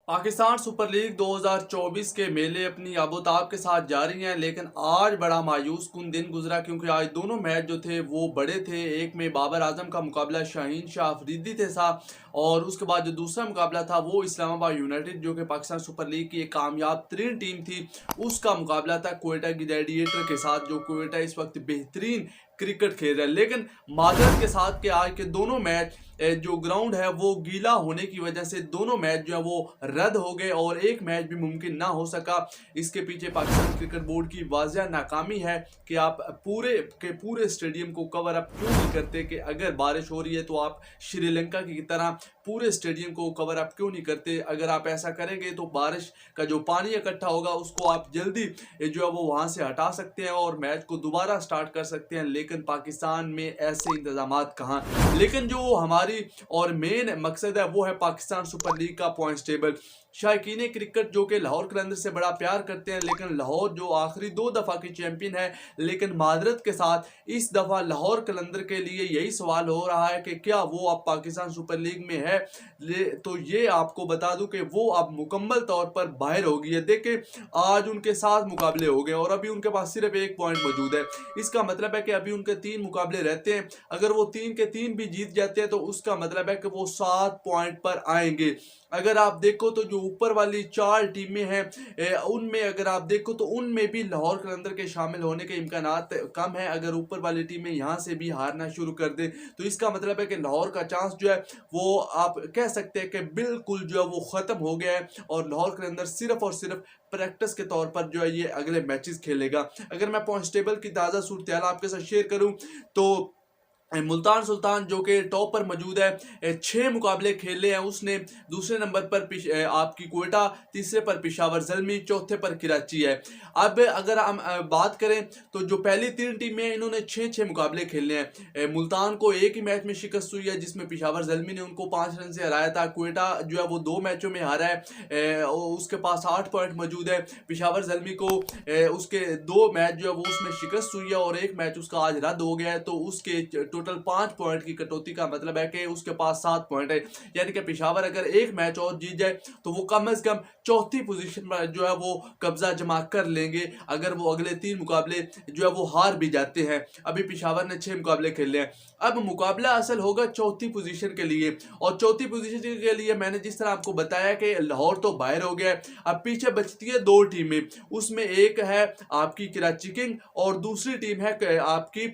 Pakistan super league 2024 के मेले अपनी आबोताब के साथ जारी हैं, लेकिन आज बड़ा मायूस कुन दिन गुजरा क्योंकि आज दोनों मैच जो थे वो बड़े थे। एक में बाबर आजम का मुकाबला शाहीन शाह अफरीदी थे साथ, और उसके बाद जो दूसरा मुकाबला था वो इस्लामाबाद यूनाइटेड जो कि पाकिस्तान सुपर लीग की एक कामयाब तरीन टीम थी, उसका मुकाबला था क्वेटा ग्लैडिएटर के साथ, जो क्वेटा इस वक्त बेहतरीन क्रिकेट खेल रहा है। लेकिन माजरत के साथ के आज के दोनों मैच जो ग्राउंड है वो गीला होने की वजह से दोनों मैच जो है वो रद्द हो गए और एक मैच भी मुमकिन ना हो सका। इसके पीछे पाकिस्तान क्रिकेट बोर्ड की वाज़ह नाकामी है कि आप पूरे के पूरे स्टेडियम को कवर अप क्यों नहीं करते, कि अगर बारिश हो रही है तो आप श्रीलंका की तरह पूरे स्टेडियम को कवर अप क्यों नहीं करते। अगर आप ऐसा करेंगे तो बारिश का जो पानी इकट्ठा होगा उसको आप जल्दी जो है वो वहां से हटा सकते हैं और मैच को दोबारा स्टार्ट कर सकते हैं। लेकिन पाकिस्तान में ऐसे इंतजाम कहाँ। लेकिन जो हमारी और मेन मकसद है वो है पाकिस्तान सुपर लीग का पॉइंट्स टेबल। शायकीन क्रिकेट जो कि लाहौर कलंदर से बड़ा प्यार करते हैं, लेकिन लाहौर जो आखिरी 2 दफ़ा की चैंपियन है, लेकिन मादरत के साथ इस दफ़ा लाहौर कलंदर के लिए यही सवाल हो रहा है कि क्या वो अब पाकिस्तान सुपर लीग में है। तो ये आपको बता दूं कि वो अब मुकम्मल तौर पर बाहर हो गई है। देखिए आज उनके 7 मुकाबले हो गए और अभी उनके पास सिर्फ 1 पॉइंट मौजूद है। इसका मतलब है कि अभी उनके 3 मुकाबले रहते हैं, अगर वो 3 के 3 भी जीत जाते हैं तो उसका मतलब है कि वो 7 पॉइंट पर आएंगे। अगर आप देखो तो जो ऊपर वाली 4 टीमें हैं उनमें अगर आप देखो तो उनमें भी लाहौर कलंदर के शामिल होने के इम्कानात कम है। अगर ऊपर वाली टीमें यहाँ से भी हारना शुरू कर दें तो इसका मतलब है कि लाहौर का चांस जो है वो आप कह सकते हैं कि बिल्कुल जो है वो खत्म हो गया है और लाहौर कलंदर सिर्फ और सिर्फ प्रैक्टिस के तौर पर जो है ये अगले मैचेस खेलेगा। अगर मैं पॉइंट्स टेबल की ताज़ा सूरत आपके साथ शेयर करूं तो मुल्तान सुल्तान जो कि टॉप पर मौजूद है, 6 मुकाबले खेले हैं उसने। दूसरे नंबर पर आपकी क्वेटा, तीसरे पर पेशावर ज़ल्मी, चौथे पर कराची है। अब अगर हम बात करें तो जो पहली 3 टीमें हैं इन्होंने 6-6 मुकाबले खेले हैं। मुल्तान को एक ही मैच में शिकस्त हुई है जिसमें पेशावर ज़ल्मी ने उनको 5 रन से हराया था। क्वेटा जो है वो 2 मैचों में हारा है, उसके पास 8 पॉइंट मौजूद है। पेशावर ज़ल्मी को उसके 2 मैच जो है वो उसमें शिकस्त हुई है और एक मैच उसका आज रद्द हो गया है, तो उसके टोटल 5 पॉइंट की कटौती का मतलब है कि उसके पास 7 पॉइंट है। यानी कि पेशावर अगर एक मैच और जीत जाए तो वो कम से कम चौथी पोजीशन पर जो है वो कब्जा जमा कर लेंगे, अगर वो अगले 3 मुकाबले जो है वो हार भी जाते हैं। अभी पेशावर ने 6 मुकाबले खेले हैं। अब मुकाबला असल होगा चौथी पोजीशन के लिए, और चौथी पोजीशन के लिए मैंने जिस तरह आपको बताया कि लाहौर तो बाहर हो गया है, अब पीछे बचती है 2 टीमें। उसमें एक है आपकी कराची किंग और दूसरी टीम है आपकी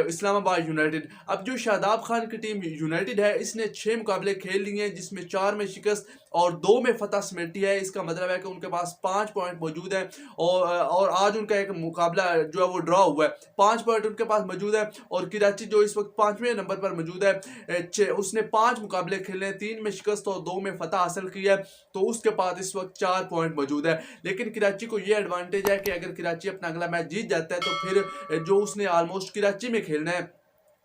इस्लामाबाद यूनाइटेड। अब जो शादाब खान की टीम यूनाइटेड है इसने 6 मुकाबले खेल लिए हैं जिसमें 4 में शिकस्त और 2 में फतह समेटी है। इसका मतलब है कि उनके पास 5 पॉइंट मौजूद है और आज उनका एक मुकाबला जो है वो ड्रॉ हुआ है। 5 पॉइंट उनके पास मौजूद है और कराची जो इस वक्त 5वें नंबर पर मौजूद है, उसने 5 मुकाबले खेले, 3 में शिकस्त और 2 में फतह हासिल किया है, तो उसके पास इस वक्त 4 पॉइंट मौजूद है। लेकिन कराची को यह एडवांटेज है कि अगर कराची अपना अगला मैच जीत जाता है तो फिर जो उसने ऑलमोस्ट कराची में खेलना है,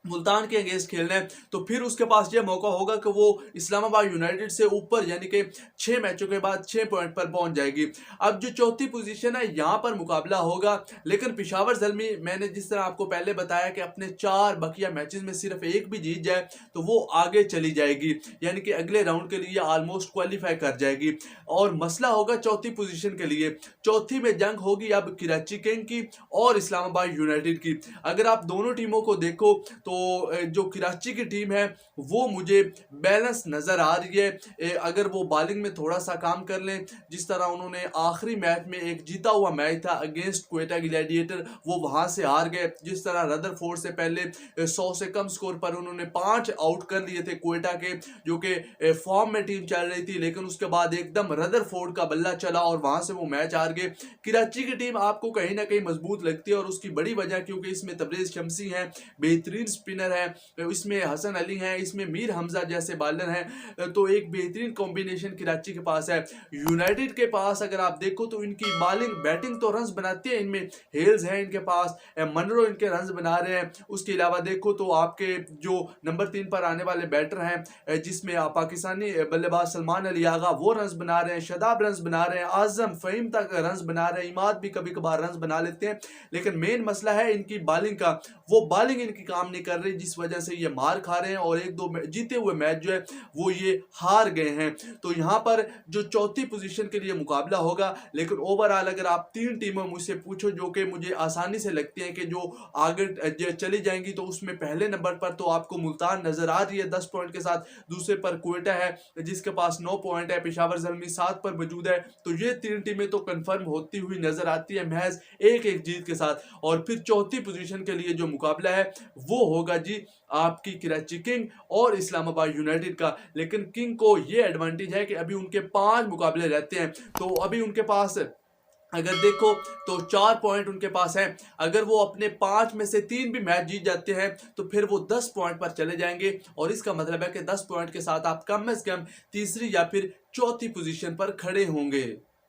मुल्तान के अगेंस्ट खेलना है, तो फिर उसके पास यह मौका होगा कि वो इस्लामाबाद यूनाइटेड से ऊपर यानी कि 6 मैचों के बाद 6 पॉइंट पर पहुंच जाएगी। अब जो चौथी पोजीशन है यहां पर मुकाबला होगा, लेकिन पेशावर ज़ल्मी मैंने जिस तरह आपको पहले बताया कि अपने 4 बकिया मैचेस में सिर्फ एक भी जीत जाए तो वो आगे चली जाएगी, यानी कि अगले राउंड के लिए ऑलमोस्ट क्वालिफाई कर जाएगी। और मसला होगा चौथी पोजीशन के लिए। चौथी में जंग होगी अब कराची किंग की और इस्लामाबाद यूनाइटेड की। अगर आप दोनों टीमों को देखो तो जो कराची की टीम है वो मुझे बैलेंस नजर आ रही है। अगर वो बॉलिंग में थोड़ा सा काम कर लें, जिस तरह उन्होंने आखिरी मैच में एक जीता हुआ मैच था अगेंस्ट क्वेटा ग्लैडिएटर, वो वहां से हार गए। जिस तरह रदरफोर्ड से पहले 100 से कम स्कोर पर उन्होंने 5 आउट कर लिए थे क्वेटा के, जो कि फॉर्म में टीम चल रही थी, लेकिन उसके बाद एकदम रदरफोर्ड का बल्ला चला और वहां से वो मैच हार गए। कराची की टीम आपको कहीं ना कहीं मजबूत लगती है और उसकी बड़ी वजह क्योंकि इसमें तबरेज शमसी हैं, बेहतरीन स्पिनर है, इसमें हसन अली है, इसमें मीर हमजा जैसे बॉलर हैं, तो एक बेहतरीन कॉम्बिनेशन कराची के पास है। यूनाइटेड के पास अगर आप देखो तो इनकी बॉलिंग बैटिंग तो रन्स बनाती है, इनमें हेल्स है इनके पास, मनरो इनके रन्स बना रहे हैं। उसके अलावा देखो तो आपके जो नंबर 3 पर आने वाले बैटर हैं जिसमें पाकिस्तानी बल्लेबाज सलमान अली आगा वो रन्स बना रहे हैं, शदाब रन्स बना रहे हैं, आजम फहीम तक रन्स बना रहे हैं, इमाद भी कभी कभार रन्स बना लेते हैं। लेकिन मेन मसला है इनकी बॉलिंग का, वो बॉलिंग इनकी काम नहीं कर कर रही, जिस वजह से ये मार खा रहे हैं और एक दो जीते हुए मैच जो है वो ये हार गए हैं। तो यहाँ पर जो चौथी पोजीशन के लिए मुकाबला होगा, लेकिन ओवरऑल अगर आप तीन टीमें मुझसे पूछो जो कि मुझे आसानी से लगती हैं कि जो आगे चली जाएंगी, तो उसमें पहले नंबर पर तो आपको मुल्तान नजर आ रही है 10 पॉइंट के साथ, दूसरे पर क्वेटा है जिसके पास 9 पॉइंट है, पेशावर ज़ल्मी 7 पर मौजूद है। तो ये तीन टीमें तो कंफर्म होती हुई नजर आती है महज एक एक जीत के साथ। और फिर चौथी पोजीशन के लिए जो मुकाबला है वो होगा जी आपकी कराची किंग और इस्लामाबाद यूनाइटेड का। लेकिन किंग को ये एडवांटेज है कि अभी उनके 5 मुकाबले रहते हैं, तो अभी उनके पास अगर देखो तो 4 पॉइंट उनके पास हैं। अगर वो अपने 5 में से 3 भी मैच जीत जाते हैं तो फिर वो 10 पॉइंट पर चले जाएंगे, और इसका मतलब है कि 10 पॉइंट के साथ आप कम से कम तीसरी या फिर चौथी पोजीशन पर खड़े होंगे।